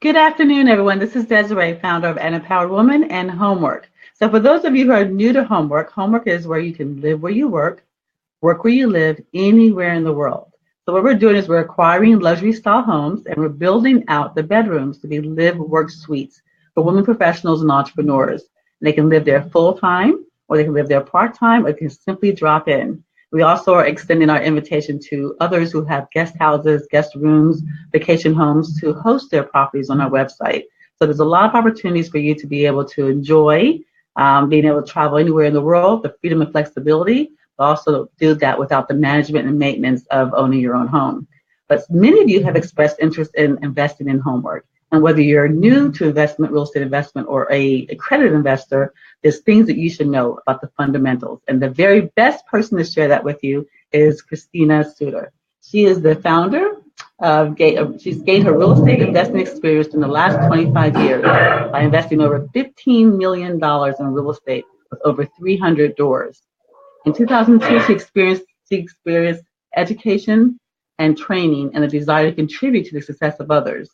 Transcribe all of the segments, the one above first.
Good afternoon, everyone. This is Desiree, founder of An Empowered Woman and HomWork. So for those of you who are new to HomWork is where you can live where you work where you live, anywhere in the world. So what we're doing is we're acquiring luxury style homes and we're building out the bedrooms to be live work suites for women professionals and entrepreneurs. And they can live there full time, or they can live there part time, or they can simply drop in. We also are extending our invitation to others who have guest houses, guest rooms, vacation homes to host their properties on our website. So there's a lot of opportunities for you to be able to enjoy being able to travel anywhere in the world, the freedom and flexibility, but also do that without the management and maintenance of owning your own home. But many of you have expressed interest in investing in HomWork. And whether you're new to investment, real estate investment, or a accredited investor, there's things that you should know about the fundamentals. And the very best person to share that with you is Christina Suter. She is the founder of she's gained her real estate investing experience in the last 25 years by investing over $15 million in real estate with over 300 doors. In 2002, she experienced education and training and a desire to contribute to the success of others.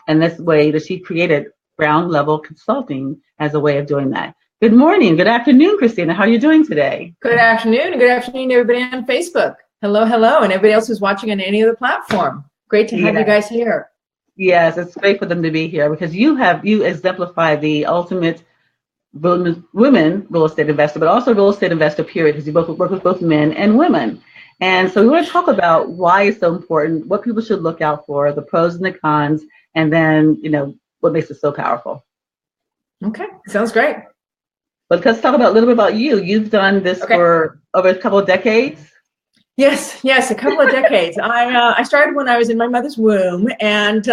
And this way that she created ground level consulting as a way of doing that. Good morning, good afternoon, Christina. How are you doing today? Good afternoon, and good afternoon, everybody on Facebook. Hello, hello, and everybody else who's watching on any other platform. Great to have you guys here. Yes, it's great for them to be here because you exemplify the ultimate women real estate investor, but also real estate investor, period, because you both work with both men and women. And so we want to talk about why it's so important, what people should look out for, the pros and the cons, and then, what makes it so powerful. Okay, sounds great. But let's talk a little bit about you. You've done this for over a couple of decades. Yes, a couple of decades. I started when I was in my mother's womb, and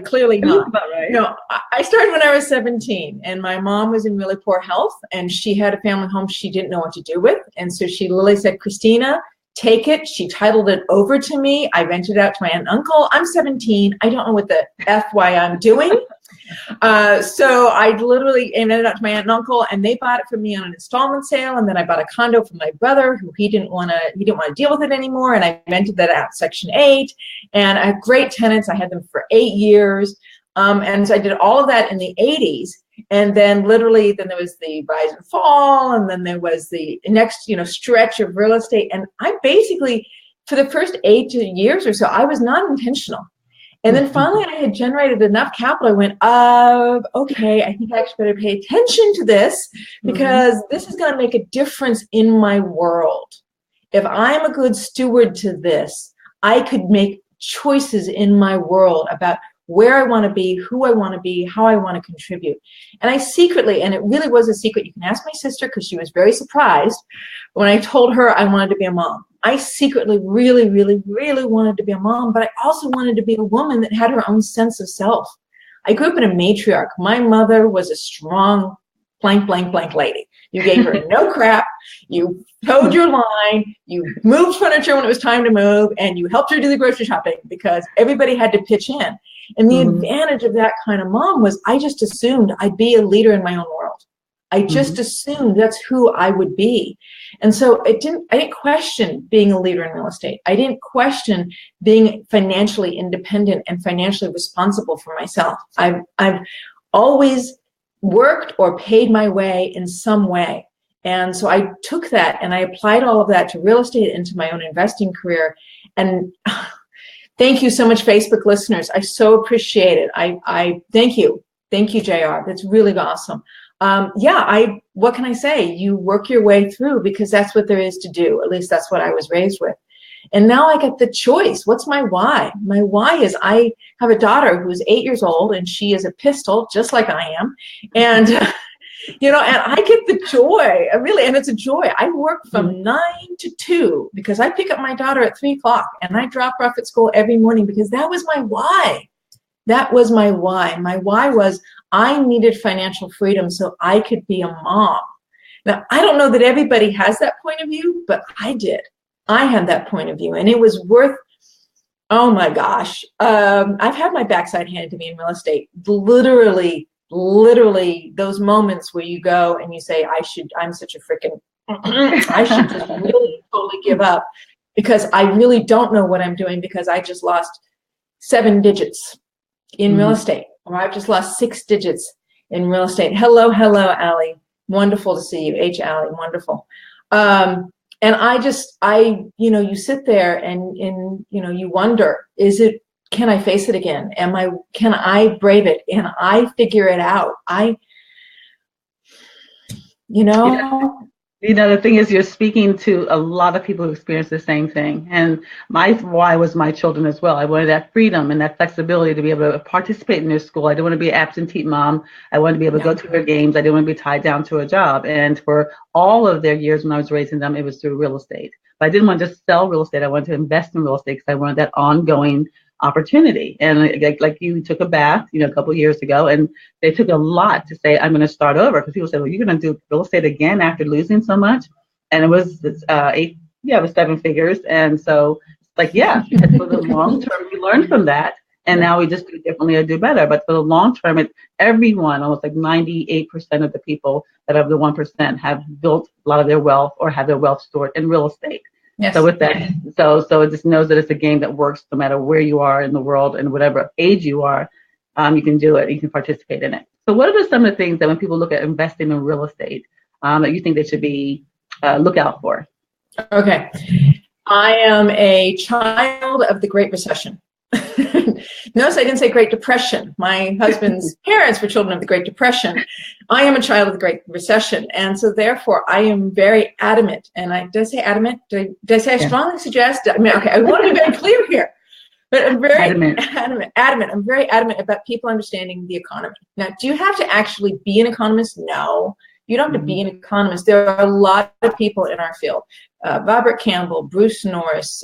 clearly not. Right. No, I started when I was 17, and my mom was in really poor health, and she had a family home she didn't know what to do with, and so she literally said, "Christina, take it." She titled it over to me. I rented it out to my aunt and uncle. I'm 17. I don't know what the FY I'm doing. So I literally ended it out to my aunt and uncle, and they bought it for me on an installment sale. And then I bought a condo for my brother, who he didn't want to deal with it anymore. And I rented that out, Section 8. And I have great tenants. I had them for 8 years. And so I did all of that in the 80s. And then then there was the rise and fall. And then there was the next, stretch of real estate. And I basically, for the first 8 years or so, I was not intentional. And then finally I had generated enough capital. I went, okay, I think I actually better pay attention to this because this is going to make a difference in my world. If I'm a good steward to this, I could make choices in my world about where I want to be, who I want to be, how I want to contribute. And I secretly, and it really was a secret, you can ask my sister because she was very surprised when I told her I wanted to be a mom. I secretly really, really, really wanted to be a mom, but I also wanted to be a woman that had her own sense of self. I grew up in a matriarch. My mother was a strong blank, blank, blank lady. You gave her no crap. You towed your line. You moved furniture when it was time to move, and you helped her do the grocery shopping because everybody had to pitch in. And the advantage of that kind of mom was I just assumed I'd be a leader in my own world. I just assumed that's who I would be. And so I didn't question being a leader in real estate. I didn't question being financially independent and financially responsible for myself. I've always worked or paid my way in some way. And so I took that and I applied all of that to real estate into my own investing career. And thank you so much, Facebook listeners. I so appreciate it. I thank you. Thank you, JR. That's really awesome. What can I say? You work your way through because that's what there is to do. At least that's what I was raised with. And now I get the choice. What's my why? My why is I have a daughter who's 8 years old and she is a pistol, just like I am. And, and I get the joy, really, and it's a joy. I work from 9 to 2 because I pick up my daughter at 3 o'clock and I drop her off at school every morning because that was my why. That was my why. My why was I needed financial freedom so I could be a mom. Now, I don't know that everybody has that point of view, but I did. I had that point of view, and it was worth, oh my gosh. I've had my backside handed to me in real estate. Literally those moments where you go and you say, I'm such a freaking, I should just really totally give up because I really don't know what I'm doing because I just lost 7 digits in real estate, or I've just lost 6 digits in real estate. Hello, Allie. Wonderful to see you. Allie, wonderful. And you sit there and you wonder, can I face it again? Can I brave it? And I figure it out? The thing is, you're speaking to a lot of people who experience the same thing. And my why was my children as well. I wanted that freedom and that flexibility to be able to participate in their school. I didn't want to be an absentee mom. I wanted to be able to go to their games. I didn't want to be tied down to a job. And for all of their years when I was raising them, it was through real estate. But I didn't want to just sell real estate. I wanted to invest in real estate because I wanted that ongoing opportunity. And like you took a bath, a couple of years ago, and they took a lot to say, I'm going to start over, because people said, well, you're going to do real estate again after losing so much. And it was it was 7 figures. And so for the long term, we learned from that. And now we just do differently or do better. But for the long term, everyone, almost like 98% of the people that have the 1% have built a lot of their wealth or have their wealth stored in real estate. Yes. So with that, so it just knows that it's a game that works no matter where you are in the world and whatever age you are, you can do it. You can participate in it. So what are some of the things that when people look at investing in real estate that you think they should be look out for? Okay, I am a child of the Great Recession. Notice I didn't say Great Depression. My husband's parents were children of the Great Depression. I am a child of the Great Recession. And so therefore I am very adamant. And did I say adamant? Did I say I strongly suggest? I want to be very clear here. But I'm very adamant. I'm very adamant about people understanding the economy. Now, do you have to actually be an economist? No. You don't have to be an economist. There are a lot of people in our field. Robert Campbell, Bruce Norris,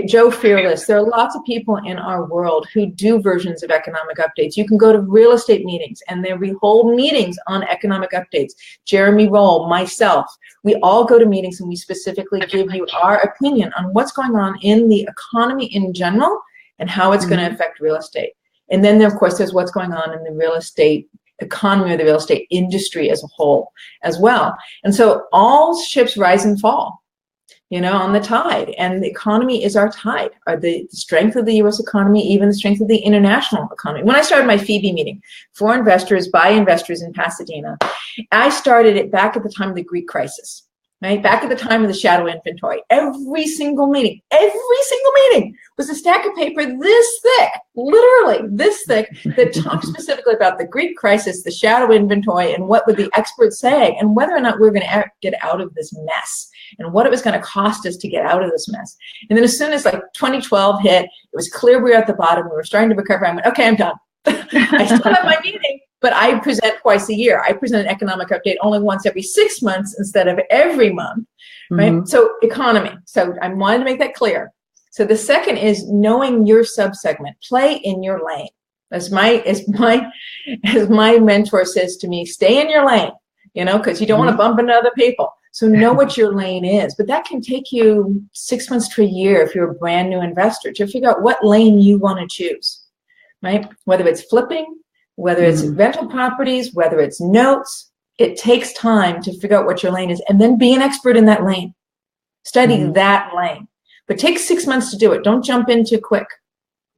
Joe Fearless. There are lots of people in our world who do versions of economic updates. You can go to real estate meetings, and there will be whole meetings on economic updates. Jeremy Roll, myself, we all go to meetings and we specifically give you our opinion on what's going on in the economy in general and how it's going to affect real estate. And then, of course, there's what's going on in the real estate economy or the real estate industry as a whole as well. And so all ships rise and fall, on the tide, and the economy is our tide, or the strength of the U.S. economy, even the strength of the international economy. When I started my Phoebe meeting for investors by investors in Pasadena, I started it back at the time of the Greek crisis, right? Back at the time of the shadow inventory. Every single meeting was a stack of paper this thick, literally this thick, that talked specifically about the Greek crisis, the shadow inventory, and what were the experts saying, and whether or not we were going to get out of this mess, and what it was going to cost us to get out of this mess. And then as soon as 2012 hit, it was clear we were at the bottom, we were starting to recover. I went, okay, I'm done. I still have my meeting, but I present twice a year. I present an economic update only once every 6 months instead of every month, right? So economy. So I wanted to make that clear. So the second is knowing your subsegment. Play in your lane. As my mentor says to me, stay in your lane, because you don't want to bump into other people. So know what your lane is. But that can take you 6 months to a year if you're a brand new investor to figure out what lane you want to choose, right? Whether it's flipping, whether it's rental properties, whether it's notes, it takes time to figure out what your lane is, and then be an expert in that lane. Study that lane. But take 6 months to do it. Don't jump in too quick.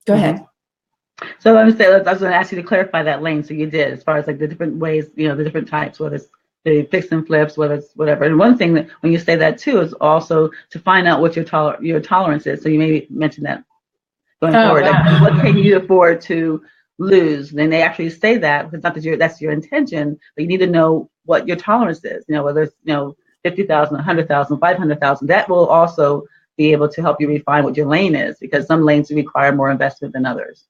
Go ahead. So I was going to ask you to clarify that lane. So you did, as far as the different ways, the different types, whether it's the fix and flips, whether it's whatever. And one thing that when you say that too is also to find out what your tolerance is. So you maybe mention that going forward. Wow. What can you afford to lose? Then they actually say that, because not that that's your intention, but you need to know what your tolerance is. Whether it's 50,000, 100,000, 500,000. That will also be able to help you refine what your lane is, because some lanes require more investment than others.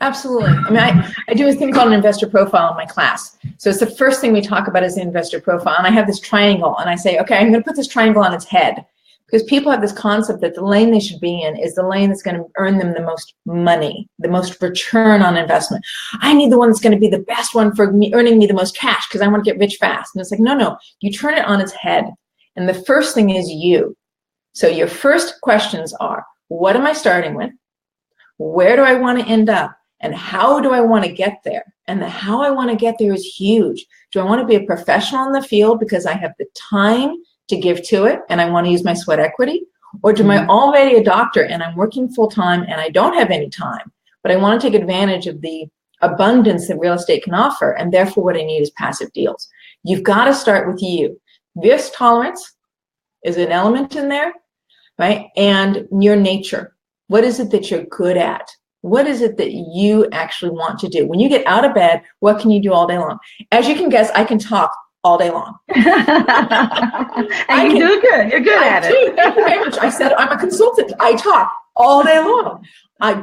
Absolutely. I do a thing called an investor profile in my class. So it's the first thing we talk about is the investor profile. And I have this triangle, and I say, okay, I'm going to put this triangle on its head, because people have this concept that the lane they should be in is the lane that's going to earn them the most money, the most return on investment. I need the one that's going to be the best one for me, earning me the most cash, because I want to get rich fast. And it's like, no, you turn it on its head. And the first thing is you. So your first questions are, what am I starting with? Where do I want to end up? And how do I want to get there? And the how I want to get there is huge. Do I want to be a professional in the field because I have the time to give to it and I want to use my sweat equity? Or am I already a doctor and I'm working full time and I don't have any time, but I want to take advantage of the abundance that real estate can offer, and therefore what I need is passive deals. You've got to start with you. Risk tolerance is an element in there, right? And your nature. What is it that you're good at? What is it that you actually want to do? When you get out of bed, what can you do all day long? As you can guess, I can talk all day long. And you do good. You're good at it. Thank you very much. I said I'm a consultant. I talk all day long.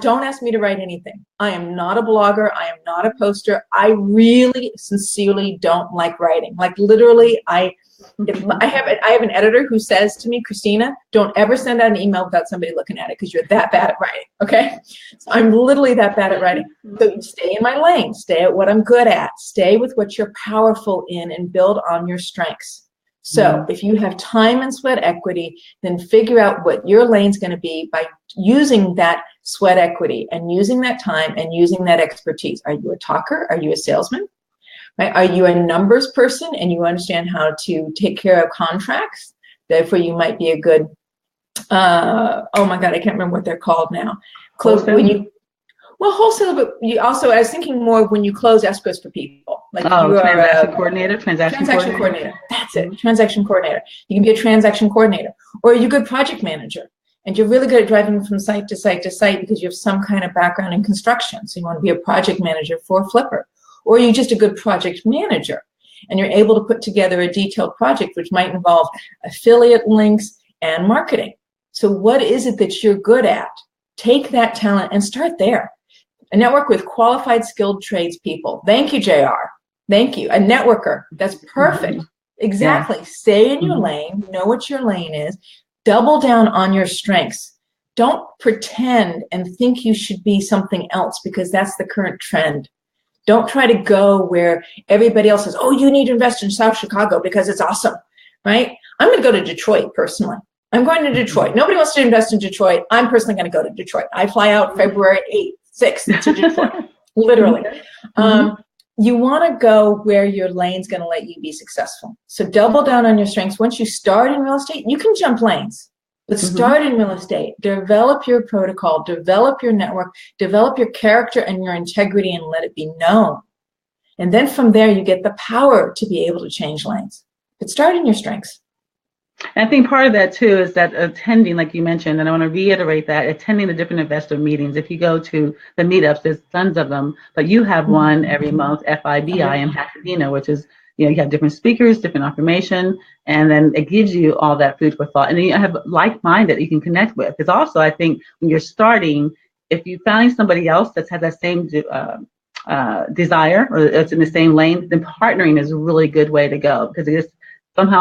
Don't ask me to write anything. I am not a blogger. I am not a poster. I really sincerely don't like writing. Like literally, I have an editor who says to me, Christina, don't ever send out an email without somebody looking at it because you're that bad at writing. Okay. So I'm literally that bad at writing. So stay in my lane, stay at what I'm good at, stay with what you're powerful in, and build on your strengths. So if you have time and sweat equity, then figure out what your lane's going to be by using that sweat equity and using that time and using that expertise. Are you a talker? Are you a salesman? Right? Are you a numbers person and you understand how to take care of contracts? Therefore, you might be a good, oh my God, I can't remember what they're called now. Wholesale, but you also, I was thinking more when you close escrows for people. Like you are transaction coordinator. Transaction coordinator. That's it. Transaction coordinator. You can be a transaction coordinator. Or are you a good project manager? And you're really good at driving from site to site to site because you have some kind of background in construction. So you want to be a project manager for a flipper. Or are you just a good project manager? And you're able to put together a detailed project which might involve affiliate links and marketing. So what is it that you're good at? Take that talent and start there. A network with qualified, skilled tradespeople. Thank you, JR. Thank you. A networker. That's perfect. Exactly. Yeah. Stay in your lane. Know what your lane is. Double down on your strengths. Don't pretend and think you should be something else because that's the current trend. Don't try to go where everybody else says, oh, you need to invest in South Chicago because it's awesome, right? I'm going to go to Detroit personally. I'm going to Detroit. Nobody wants to invest in Detroit. I'm personally going to go to Detroit. I fly out February 6th to Detroit, literally. You want to go where your lane's going to let you be successful. So double down on your strengths. Once you start in real estate, you can jump lanes. But start in real estate. Develop your protocol. Develop your network. Develop your character and your integrity and let it be known. And then from there, you get the power to be able to change lanes. But start in your strengths. I think part of that too is that attending, like you mentioned, and I want to reiterate that, attending the different investor meetings. If you go to the meetups, there's tons of them, but you have one every month, FIBI in Pasadena, which is, you have different speakers, different information, and then it gives you all that food for thought. And then you have like-minded that you can connect with. Because also, I think when you're starting, if you find somebody else that's had that same desire or it's in the same lane, then partnering is a really good way to go because it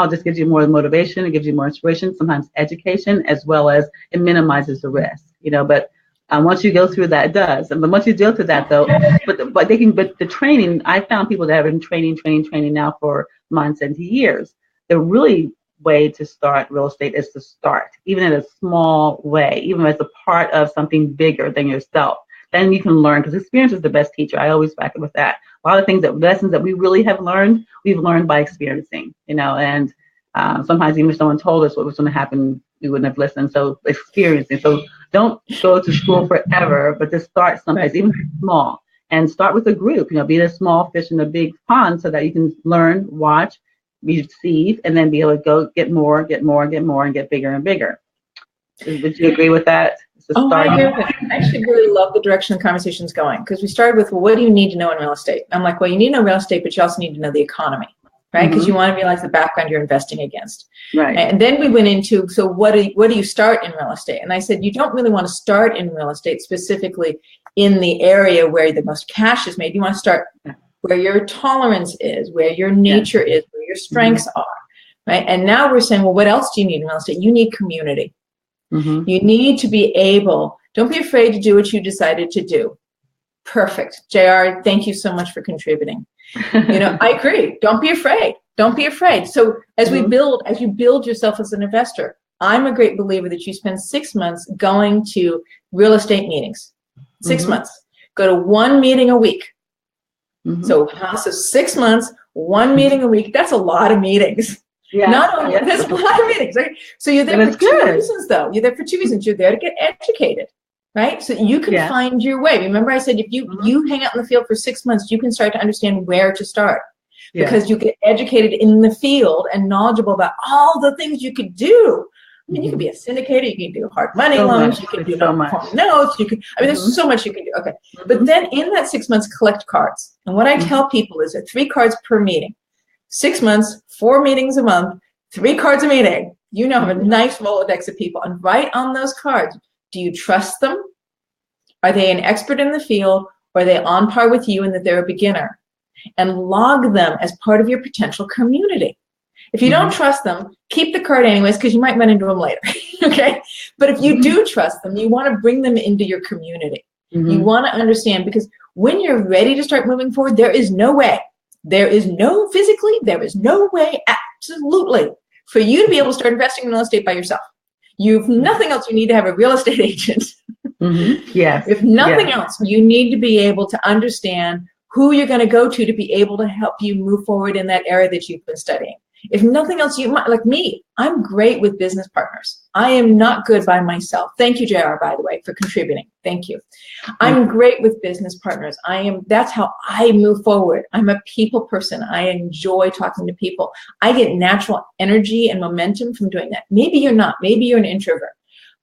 just gives you more motivation, it gives you more inspiration, sometimes education, as well as it minimizes the risk, but once you go through that, it does. But once you go through that though, but the training, I found people that have been training now for months and years. The really way to start real estate is to start, even in a small way, even as a part of something bigger than yourself. Then you can learn, because experience is the best teacher. I always back it with that. A lot of lessons that we really have learned, we've learned by experiencing, and sometimes even if someone told us what was going to happen, we wouldn't have listened. So experiencing. So don't go to school forever, but just start someplace, even small, and start with a group, be a small fish in a big pond so that you can learn, watch, receive, and then be able to go get more, and get bigger and bigger. Would you agree with that? I agree with it. I actually really love the direction the conversation's going because we started with, well, what do you need to know in real estate? I'm like, well, you need to know real estate, but you also need to know the economy, right? Because you want to realize the background you're investing against. Right. And then we went into, so what do you start in real estate? And I said, you don't really want to start in real estate specifically in the area where the most cash is made. You want to start where your tolerance is, where your nature is, where your strengths are, right? And now we're saying, well, what else do you need in real estate? You need community. You need to be able, don't be afraid to do what you decided to do. Perfect. JR, thank you so much for contributing. I agree. Don't be afraid. Don't be afraid. So as you build yourself as an investor, I'm a great believer that you spend 6 months going to real estate meetings. 6 months. Go to one meeting a week. So 6 months, one meeting a week. That's a lot of meetings. Yeah. Not only, there's a lot of meetings, right? So you're there for two reasons, though. You're there for two reasons. You're there to get educated, right? So you can find your way. Remember I said, if you hang out in the field for 6 months, you can start to understand where to start. Because you get educated in the field and knowledgeable about all the things you could do. I mean, you can be a syndicator, you can do hard money loans, you can do non-performing notes, you can, I mean, there's so much you can do. Okay. But then in that 6 months, collect cards. And what I tell people is that 3 cards per meeting, 6 months, 4 meetings a month, 3 cards a meeting. You now have a nice Rolodex of people, and write on those cards. Do you trust them? Are they an expert in the field? Or are they on par with you in that they're a beginner? And log them as part of your potential community. If you don't trust them, keep the card anyways, because you might run into them later. Okay? But if you do trust them, you want to bring them into your community. You want to understand, because when you're ready to start moving forward, there is no way, there is no way, absolutely, for you to be able to start investing in real estate by yourself. You've nothing else, you need to have a real estate agent. Yes. If nothing else, you need to be able to understand who you're going to go to be able to help you move forward in that area that you've been studying. If nothing else, you might, like me, I'm great with business partners. I am not good by myself. Thank you, JR, by the way, for contributing. Thank you. I'm great with business partners. That's how I move forward. I'm a people person. I enjoy talking to people. I get natural energy and momentum from doing that. Maybe you're not. Maybe you're an introvert.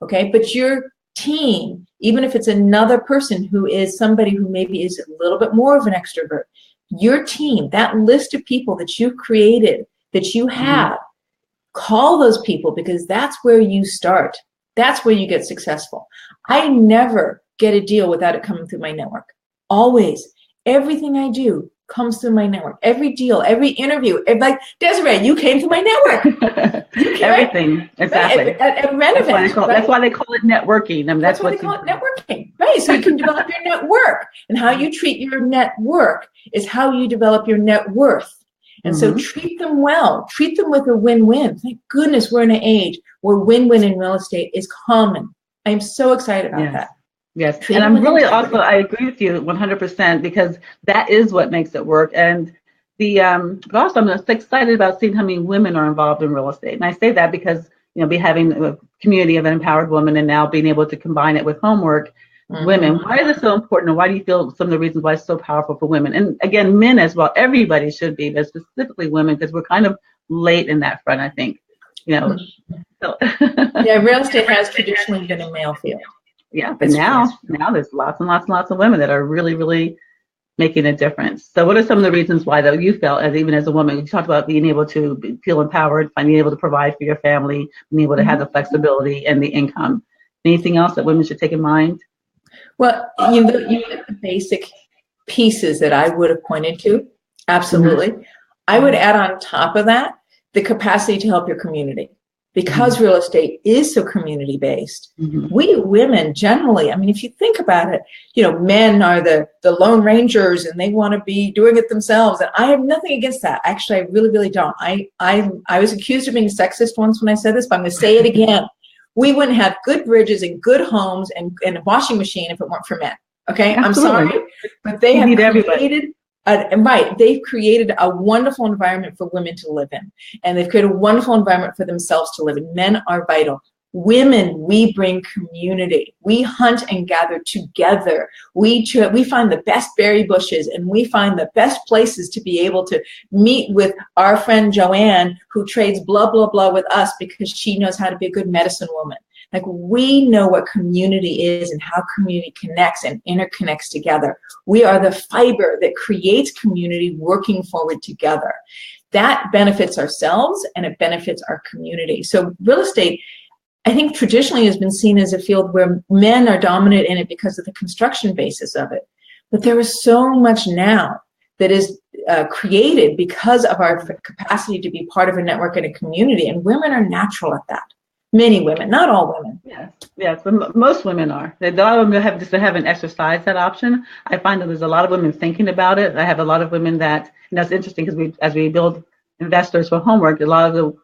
Okay. But your team, even if it's another person who is somebody who maybe is a little bit more of an extrovert, your team, that list of people that you've created, that you have, call those people, because that's where you start. That's where you get successful. I never get a deal without it coming through my network. Always. Everything I do comes through my network. Every deal, every interview. Like, Desiree, you came through my network. Everything. Exactly. Right? At Renovent. That's why they call it networking. I mean, that's why they call it networking. Right. So you can develop your network. And how you treat your network is how you develop your net worth. And so treat them well. Treat them with a win-win. Thank goodness we're in an age where win-win in real estate is common. I'm so excited about that. Yes. And I'm really also, I agree with you 100%, because that is what makes it work. And also I'm just excited about seeing how many women are involved in real estate. And I say that because, be having a community of empowered women and now being able to combine it with HomWork. Women, why is it so important, and why do you feel some of the reasons why it's so powerful for women? And again, men as well, everybody should be, but specifically women, because we're kind of late in that front, I think. So. Yeah, real estate has traditionally been a male field. Yeah, but now there's lots and lots and lots of women that are really, really making a difference. So what are some of the reasons why, though, you felt, even as a woman, you talked about being able to feel empowered, being able to provide for your family, being able to have the flexibility and the income. Anything else that women should take in mind? Well, the basic pieces that I would have pointed to, absolutely. I would add on top of that the capacity to help your community. Because real estate is so community-based, we women generally, I mean, if you think about it, men are the Lone Rangers and they want to be doing it themselves. And I have nothing against that. Actually, I really, really don't. I was accused of being sexist once when I said this, but I'm going to say it again. We wouldn't have good bridges and good homes and a washing machine if it weren't for men. Okay, absolutely. I'm sorry, but they have created they've created a wonderful environment for women to live in, and they've created a wonderful environment for themselves to live in. Men are vital. Women, we bring community. We hunt and gather together. We find the best berry bushes, and we find the best places to be able to meet with our friend Joanne, who trades blah, blah, blah with us because she knows how to be a good medicine woman. Like, we know what community is and how community connects and interconnects together. We are the fiber that creates community working forward together. That benefits ourselves and it benefits our community. So real estate, I think, traditionally has been seen as a field where men are dominant in it because of the construction basis of it. But there is so much now that is created because of our capacity to be part of a network and a community, and women are natural at that. Many women, not all women. Yes, but most women are. A lot of women haven't exercised that option. I find that there's a lot of women thinking about it. I have a lot of women that, and that's interesting because as we build investors for HomWork, a lot of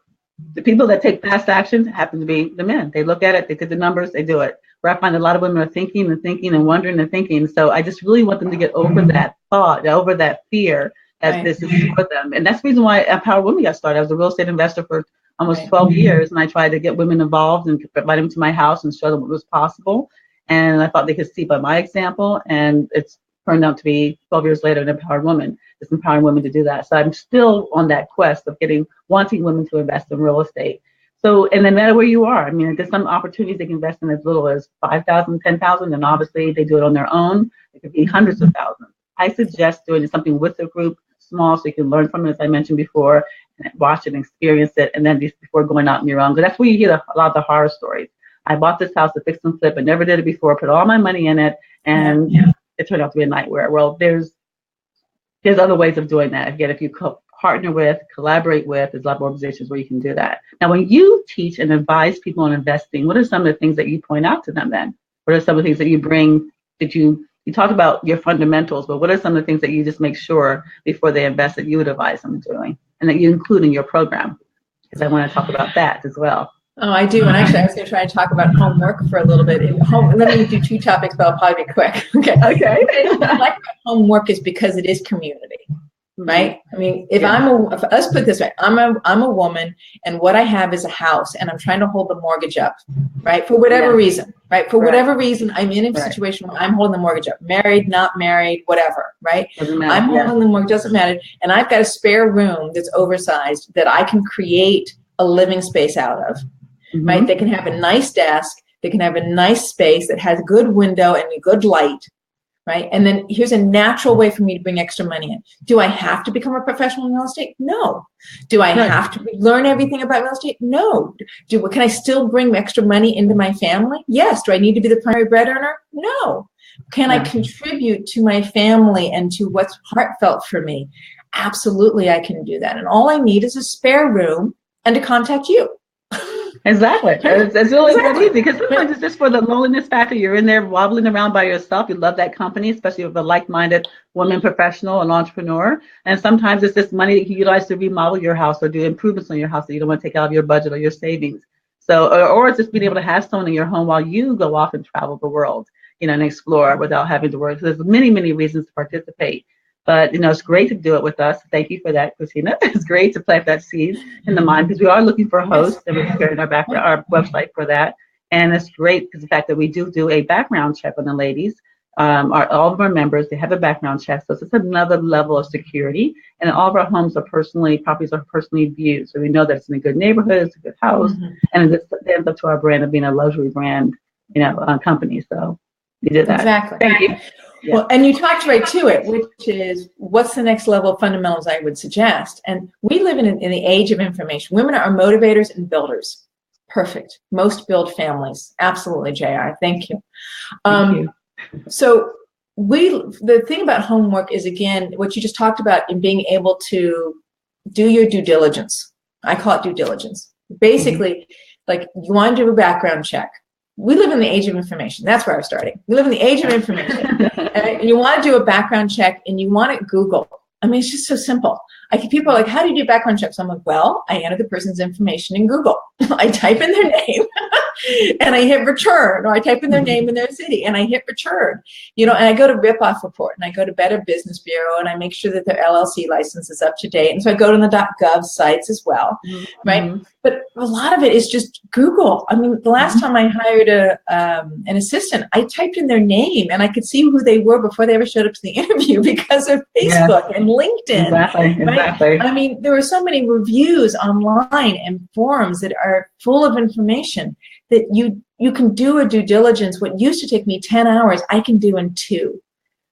the people that take fast action happen to be the men. They look at it, they get the numbers, they do it. Where I find a lot of women are thinking and wondering and thinking. So I just really want them to get over that thought, over that fear, that Right. this is for them. And that's the reason why Empowered Women got started. I was a real estate investor for almost 12 years, and I tried to get women involved and invite them to my house and show them what was possible. And I thought they could see by my example, and it's turned out to be 12 years later an empowered woman. It's empowering women to do that. So I'm still on that quest of wanting women to invest in real estate. So, and no matter where you are, I mean, there's some opportunities they can invest in as little as 5,000, 10,000, and obviously they do it on their own. It could be hundreds of thousands. I suggest doing something with a group, small, so you can learn from it, as I mentioned before, and watch it and experience it, and then before going out on your own. Because that's where you hear a lot of the horror stories. I bought this house to fix and flip. I never did it before, put all my money in it, and it turned out to be a nightmare. Well, there's other ways of doing that. Again, if you partner with, collaborate with, there's a lot of organizations where you can do that. Now, when you teach and advise people on investing, what are some of the things that you point out to them then? What are some of the things that you bring, that you talk about your fundamentals, but what are some of the things that you just make sure before they invest that you would advise them doing and that you include in your program? Because I want to talk about that as well. Oh, I do. And actually, I was going to try and talk about HomWork for a little bit. Let me do 2 topics, but I'll probably be quick. Okay. What I like about HomWork is because it is community, right? I mean, let's put it this way, I'm a woman, and what I have is a house, and I'm trying to hold the mortgage up, right? For whatever reason, right? For whatever reason, I'm in a situation where I'm holding the mortgage up, married, not married, whatever, right? I'm holding the mortgage, doesn't matter. And I've got a spare room that's oversized that I can create a living space out of. Right? They can have a nice desk. They can have a nice space that has a good window and a good light, right? And then here's a natural way for me to bring extra money in. Do I have to become a professional in real estate? No. Do I have to learn everything about real estate? No. Can I still bring extra money into my family? Yes. Do I need to be the primary bread earner? No. Can I contribute to my family and to what's heartfelt for me? Absolutely, I can do that. And all I need is a spare room and to contact you. Exactly. It's really that easy, because sometimes it's just for the loneliness factor. You're in there wobbling around by yourself. You love that company, especially with a like-minded woman professional, an entrepreneur. And sometimes it's just money that you utilize to remodel your house or do improvements on your house that you don't want to take out of your budget or your savings. So, or it's just being able to have someone in your home while you go off and travel the world, and explore without having to worry. So there's many, many reasons to participate. But, it's great to do it with us. Thank you for that, Christina. It's great to plant that seed in the mind, because we are looking for hosts, and we're preparing our website for that. And it's great because the fact that we do a background check on the ladies. All of our members, they have a background check. So it's just another level of security. And all of our properties are personally viewed. So we know that it's in a good neighborhood, it's a good house, and it ends up to our brand of being a luxury brand, company. So we did that. Exactly. Thank you. Yeah. Well, and you talked right to it, which is what's the next level of fundamentals I would suggest. And we live in the age of information. Women are motivators and builders. Perfect. Most build families. Absolutely, JR. Thank you. Thank you. So the thing about HomWork is, again, what you just talked about in being able to do your due diligence. I call it due diligence. Basically, like, you want to do a background check. We live in the age of information. That's where I was starting. We live in the age of information. And you want to do a background check, and you want it Google. I mean, it's just so simple. People are like, how do you do background checks? I'm like, well, I enter the person's information in Google. I type in their name and I hit return, or I type in their name and their city and I hit return, and I go to Ripoff Report, and I go to Better Business Bureau, and I make sure that their LLC license is up to date. And so I go to the .gov sites as well, right? But a lot of it is just Google. I mean, the last time I hired an assistant, I typed in their name, and I could see who they were before they ever showed up to the interview because of Facebook and LinkedIn. Right? Exactly. I mean, there are so many reviews online and forums that are full of information that you can do a due diligence. What used to take me 10 hours, I can do in 2.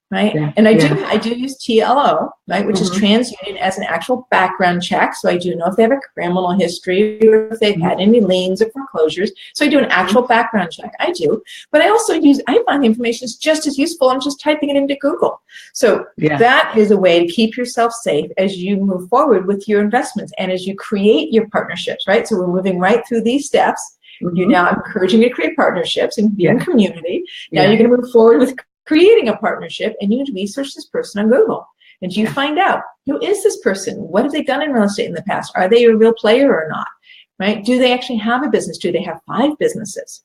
Right? Yeah. And I do use TLO, right, which is TransUnion, as an actual background check. So I do know if they have a criminal history, or if they've had any liens or foreclosures. So I do an actual background check. I do. But I find the information is just as useful. I'm just typing it into Google. So that is a way to keep yourself safe as you move forward with your investments and as you create your partnerships, right? So we're moving right through these steps. You're now encouraging you to create partnerships and be in community. Now you're going to move forward with creating a partnership, and you need to research this person on Google. And you find out, who is this person? What have they done in real estate in the past? Are they a real player or not? Right? Do they actually have a business? Do they have 5 businesses?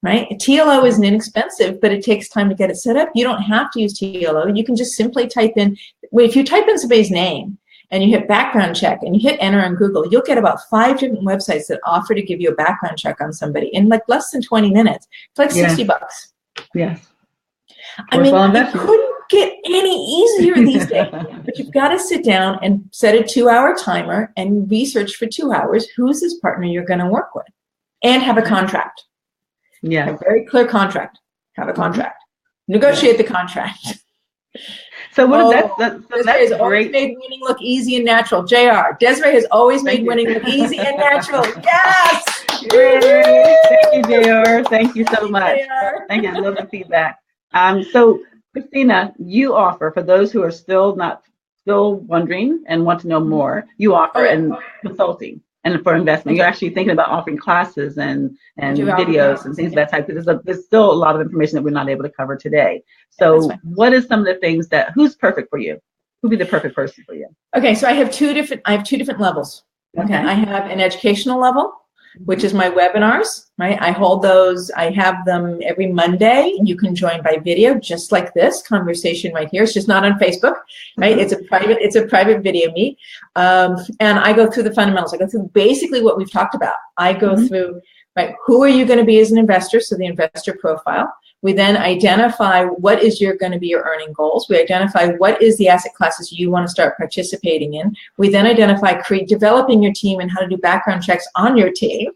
Right? TLO isn't inexpensive, but it takes time to get it set up. You don't have to use TLO. You can just simply type in if you type in somebody's name and you hit background check and you hit enter on Google, you'll get about 5 different websites that offer to give you a background check on somebody in like less than 20 minutes. It's like $60. Yes. I mean, it couldn't get any easier these days. But you've got to sit down and set a 2-hour timer and research for 2 hours who's this partner you're going to work with, and have a contract. Yeah, a very clear contract. Have a contract. Negotiate the contract. So what that's Desiree has always made winning look easy and natural. JR, Desiree has always made winning look easy and natural. Yes! Yay. Thank you, JR. Thank you so much. Thank you. I love the feedback. So Christina, you offer, for those who are still wondering and want to know more, you offer in consulting and for investment. You're actually thinking about offering classes and videos and things of that type, because there's still a lot of information that we're not able to cover today. So what is some of the things who's perfect for you? Who'd be the perfect person for you? Okay, so I have two different levels. Okay, I have an educational level, which is my webinars, right? I hold those, I have them every Monday. You can join by video, just like this conversation right here. It's just not on Facebook, right? It's a private video meet. And I go through the fundamentals. I go through basically what we've talked about. I go through, right, who are you going to be as an investor? So the investor profile. We then identify what is going to be your earning goals. We identify what is the asset classes you want to start participating in. We then identify developing your team and how to do background checks on your team,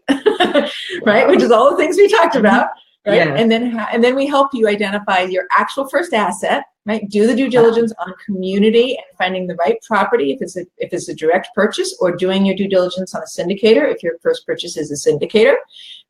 right? Which is all the things we talked about, right? Yes. And then we help you identify your actual first asset, right? Do the due diligence on community and finding the right property if it's a direct purchase, or doing your due diligence on a syndicator if your first purchase is a syndicator,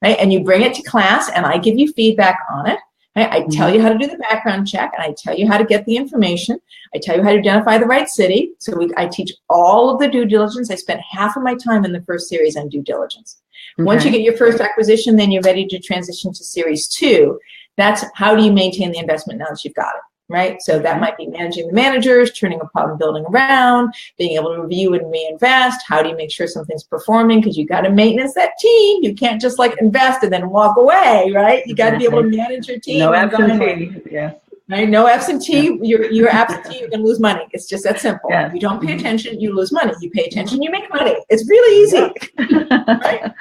right? And you bring it to class, and I give you feedback on it. I tell you how to do the background check, and I tell you how to get the information. I tell you how to identify the right city. So I teach all of the due diligence. I spent half of my time in the first series on due diligence. Okay. Once you get your first acquisition, then you're ready to transition to series 2. That's how do you maintain the investment now that you've got it, right? So that might be managing the managers, turning a problem building around, being able to review and reinvest. How do you make sure something's performing? Because you got to maintenance that team. You can't just like invest and then walk away, right? You got to be able to manage your team. No absentee, yes. Right? No absentee. You're absentee, you're going to lose money. It's just that simple. Yes. You don't pay attention, you lose money. You pay attention, you make money. It's really easy. Right?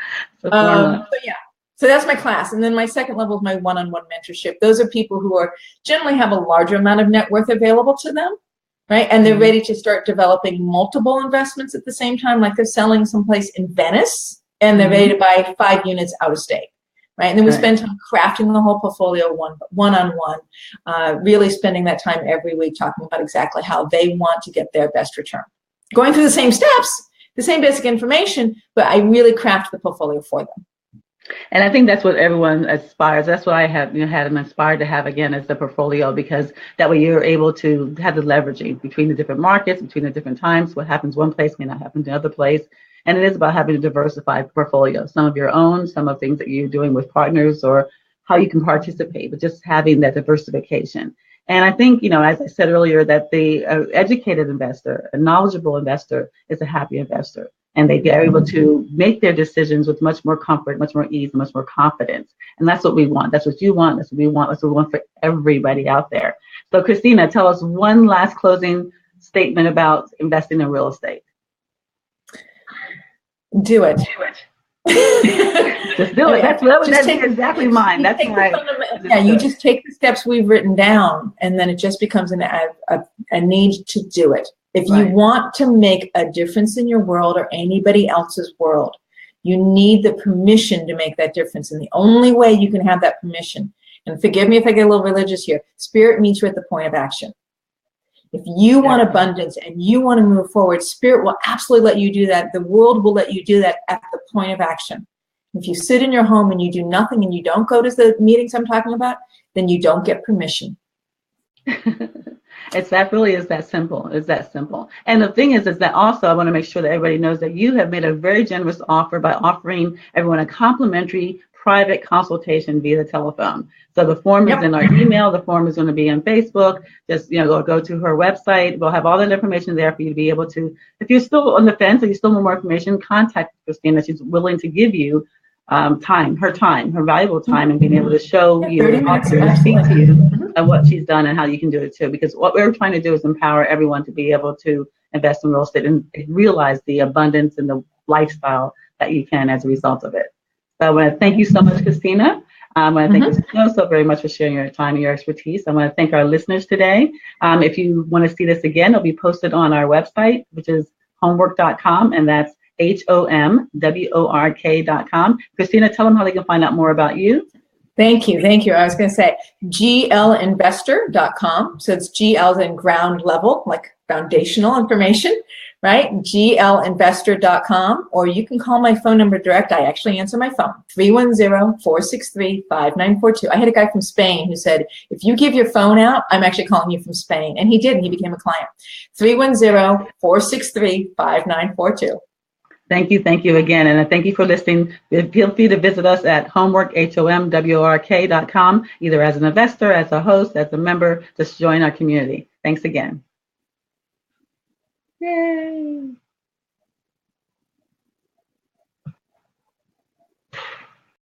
So that's my class. And then my second level is my one-on-one mentorship. Those are people who generally have a larger amount of net worth available to them, right? And they're ready to start developing multiple investments at the same time, like they're selling someplace in Venice, and they're ready to buy 5 units out of state, right? And then we spend time crafting the whole portfolio one-on-one, really spending that time every week talking about exactly how they want to get their best return. Going through the same steps, the same basic information, but I really craft the portfolio for them. And I think that's what everyone aspires. That's what I have, had them inspired to have again as the portfolio, because that way you're able to have the leveraging between the different markets, between the different times. What happens one place may not happen to another place. And it is about having a diversified portfolio, some of your own, some of things that you're doing with partners, or how you can participate, but just having that diversification. And I think, as I said earlier, that the educated investor, a knowledgeable investor, is a happy investor. And they are able to make their decisions with much more comfort, much more ease, and much more confidence. And that's what we want. That's what you want. That's what we want. That's what we want for everybody out there. So, Christina, tell us one last closing statement about investing in real estate. Do it. Just do it. That's exactly mine. That's my. You just take the steps we've written down, and then it just becomes a need to do it. If you want to make a difference in your world or anybody else's world, you need the permission to make that difference. And the only way you can have that permission, and forgive me if I get a little religious here, Spirit meets you at the point of action. If you want abundance and you want to move forward, Spirit will absolutely let you do that. The world will let you do that at the point of action. If you sit in your home and you do nothing and you don't go to the meetings I'm talking about, then you don't get permission. Really is that simple. It's that simple. And the thing is that also I want to make sure that everybody knows that you have made a very generous offer by offering everyone a complimentary private consultation via the telephone. So the form is in our email. The form is going to be on Facebook. Just, go to her website. We'll have all that information there for you to be able to, if you're still on the fence or you still want more information, contact Christina. She's willing to give you her valuable time, and being able to show you and speak to you. and what she's done and how you can do it too. Because what we're trying to do is empower everyone to be able to invest in real estate and realize the abundance and the lifestyle that you can as a result of it. So I want to thank you so much, Christina. I want to thank you so very much for sharing your time and your expertise. I want to thank our listeners today. If you want to see this again, it'll be posted on our website, which is homwork.com, and that's HOMWORK.com. Christina, tell them how they can find out more about you. Thank you. I was going to say glinvestor.com. So it's GL in ground level, like foundational information, right? glinvestor.com. Or you can call my phone number direct. I actually answer my phone, 310-463-5942. I had a guy from Spain who said, if you give your phone out, I'm actually calling you from Spain. And he did, and he became a client. 310-463-5942. Thank you again. And thank you for listening. Feel free to visit us at HomWork, HOMWORK.com, either as an investor, as a host, as a member. Just join our community. Thanks again. Yay.